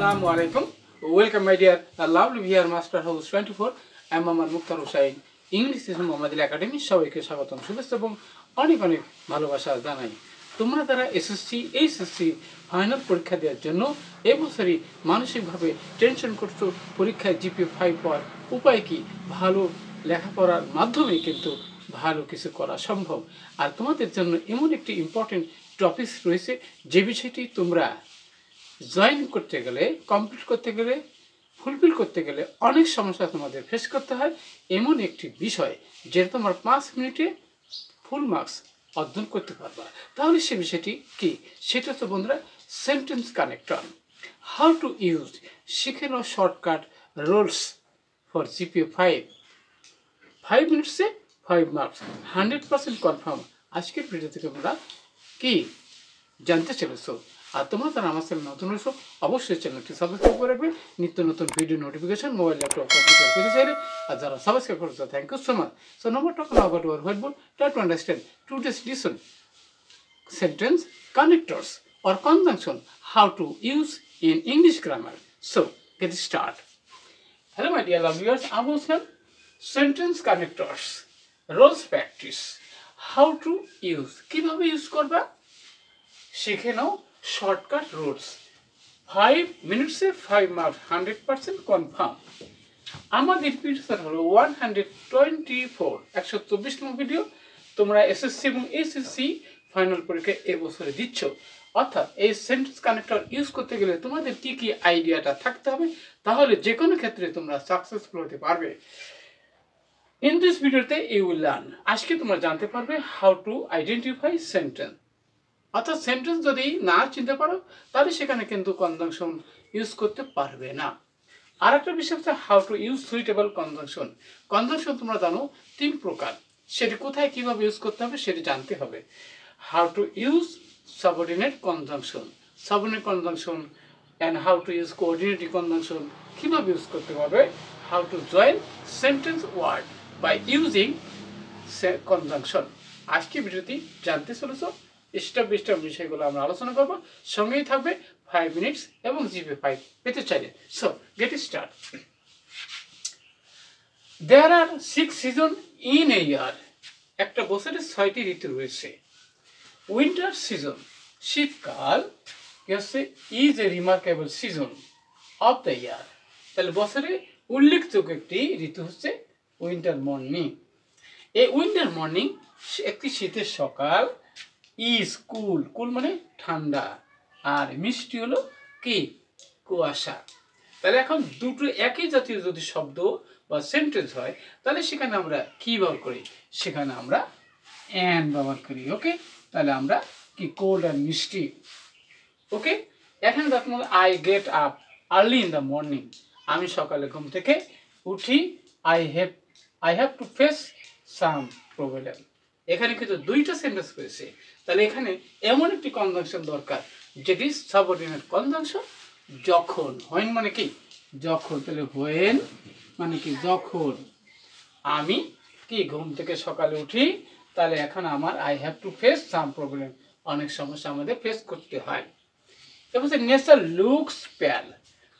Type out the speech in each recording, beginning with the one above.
Assalamu alaikum. Welcome my dear lovely viewer Master House 24. I am Mohammad Mukhtar Hussain. English is Mohammad Academy. সবাইকে স্বাগতম শুভেচ্ছা এবং অনেক অনেক ভালোবাসা জানাই। তোমরা যারা এসএসসি এইচএসসি ফাইনাল পরীক্ষা দেওয়ার জন্য এই বছরই মানসিকভাবে টেনশন করছো পরীক্ষায় জিপিএ 5 পাওয়ার উপায় কি, ভালো লেখাপড়ার মাধ্যমে কিন্তু ভালো কিছু করা সম্ভব। আর তোমাদের জন্য এমন একটি ইম্পর্টেন্ট টপিক রয়েছে যে বিষয়টি তোমরা জয়েন করতে গেলে, কমপ্লিট করতে গেলে, ফুলফিল করতে গেলে অনেক সমস্যা তোমাদের ফেস করতে হয়। এমন একটি বিষয় যেটা তোমার 5 মিনিটে ফুল মার্কস অর্জন করতে পারবা। তাহলে সে বিষয়টি কি? সেটা তো বন্ধুরা sentence connector. How to use, শিখে নাও শর্টকাট রুলস ফর জিপিএ 5 মিনিটসে 5 মার্কস 100% কনফার্ম। আজকের ভিডিও থেকে তোমরা কি জানতে চলেছো। আর তোমরা যারা আমার চ্যানেল নতুন হয়েছো অবশ্যই চ্যানেলটি সাবস্ক্রাইব করে রাখবে, নিত্য নতুন video notification mobile laptop computer পেতে চাইলে। আর যারা সাবস্ক্রাইব করেছো thank you so much. So number talk now about our whiteboard, try to understand today's listen sentence connectors or conjunction how to use in English grammar. So get started. Hello my dear love viewers, I was here sentence connectors rules practice. How to use, কিভাবে use করবা শিখে নাও shortcut rules. 5 মিনিটসে 5 marks 100% confirm. আমাদের video হলো 124 নম্বর video. তোমরা SSC এবং HSC final পরীক্ষা এবছরে দিচ্ছ, অর্থাৎ এই সেন্টেন্স কানেক্টর ইউজ করতে গেলে তোমাদের কি কি আইডিয়াটা থাকতে হবে, তাহলে যে কোনো ক্ষেত্রে তোমরা সাকসেসফুল হতে পারবে। ইন দিস ভিডিওতে ইউ উইল লার্ন, আজকে তোমরা জানতে পারবে হাউ টু আইডেন্টিফাই সেন্টেন্স। অর্থাৎ সেন্টেন্স যদি না চিনতে পারো তাহলে সেখানে কিন্তু কনজাংশন ইউজ করতে পারবে না। আর একটা বিষয় হচ্ছে how to use suitable conjunction. Conjunction তোমরা জানো 3 প্রকার, সেটি কোথায় কিভাবে ইউজ করতে হবে সেটি জানতে হবে। How to use subordinate conjunction, subordinate conjunction and how to use coordinative conjunction কিভাবে ইউজ করতে হবে। How to join sentence word by using conjunction. আজকে ভিডিওটি জানতে চলেছ স্টেপ বাই স্টেপ বিষয়গুলো আমরা আলোচনা করব। সঙ্গেই থাকবে 5 মিনিটস এবং জিপিএ 5 পেতে চাইলে। So get start. There are 6 season in a year. একটা বছরে 6টি ঋতু রয়েছে। উইন্টার সিজন, শীতকাল is a remarkable season of the year. তাহলে বছরে উল্লেখযোগ্য একটি ঋতু হচ্ছে উইন্টার মর্নিং। এই উইন্টার মর্নিং একটি শীতের সকাল। ইজ কুল, কুল মানে ঠান্ডা, আর মিষ্টি হলো কি কুয়াশা। তাহলে এখন দুটো একই জাতীয় যদি শব্দ বা সেন্টেন্স হয় তাহলে সেখানে আমরা কি ব্যবহার করি, সেখানে আমরা অ্যান্ড ব্যবহার করি। ওকে, তাহলে আমরা কি কোল্ড অ্যান্ড মিষ্টি। ওকে, এখানে দেখুন I get up early in the morning, আমি সকালে ঘুম থেকে উঠি। I have to face some problem. এখানে কিন্তু 2টা সেন্টেন্স রয়েছে। তাহলে এখানে এমন একটি কনজাংশন দরকার যেটি সাবঅর্ডিনেট কনজাংশন। যখন, হোয়েন মানে কি যখন, তাহলে হোয়েন মানে কি যখন আমি কি ঘুম থেকে সকালে উঠি, তাহলে এখন আমার I have to face some problem, অনেক সমস্যা আমাদের ফেস করতে হয়। এবার নেচার লুকস প্যাল,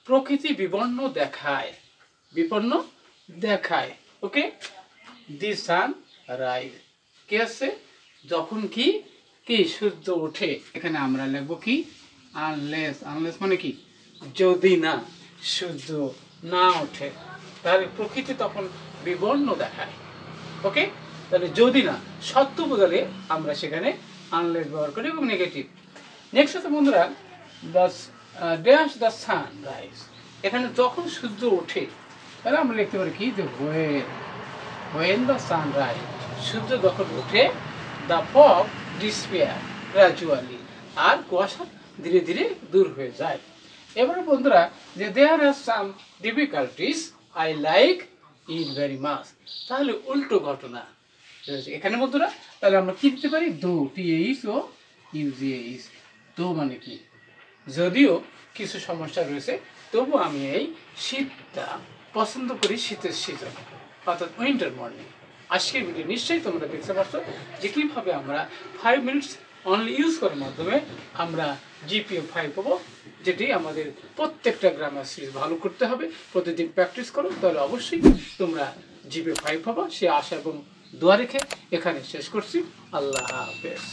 প্রকৃতি বিবর্ণ দেখায়, বিপন্ন দেখায়। ওকে, দি সান রাইজ, কি আছে যখন কি কি সূর্য ওঠে। এখানে আমরা লিখবো কি আনলেস, আনলেস মানে কি যদি না সূর্য না ওঠে তাহলে প্রকৃতি তখন বিবর্ণ দেখায়। ওকে, তাহলে যদি না সত্য বোঝালে আমরা সেখানে আনলেস ব্যবহার করি এবং নেগেটিভ। নেক্সট হচ্ছে বন্ধুরা ড্যাশ দ্য সান রাইজ, এখানে যখন সূর্য ওঠে তাহলে আমরা লিখতে পারি কি যে হোয়েন দ্য সান রাইজ, সূর্য যখন ওঠে। দ্য ফগ ডিসপিয়ার গ্র্যাজুয়ালি, আর কুয়াশা ধীরে ধীরে দূর হয়ে যায়। এবারে বন্ধুরা যে there are some difficulties I like it very much, তাহলে উল্টো ঘটনা এখানে বন্ধুরা। তাহলে আমরা কি দিতে পারি দো, টিএইচ ও ইউজিএইচ। দো মানে কি যদিও কিছু সমস্যা রয়েছে তবু আমি এই শীতটা পছন্দ করি, শীতের সিজন অর্থাৎ উইন্টার মর্নিং। আজকের ভিডিও নিশ্চয়ই তোমরা দেখতে পাচ্ছ যে কীভাবে আমরা 5 মিনিটস অনলি ইউজ করার মাধ্যমে আমরা জিপিএ 5 পাবো যেটি আমাদের প্রত্যেকটা গ্রামার সিরিজ ভালো করতে হবে, প্রতিদিন প্র্যাকটিস করো, তাহলে অবশ্যই তোমরা জিপে 5 পাবা। সে আশা এবং দোয়া রেখে এখানে শেষ করছি। আল্লাহ হাফেজ।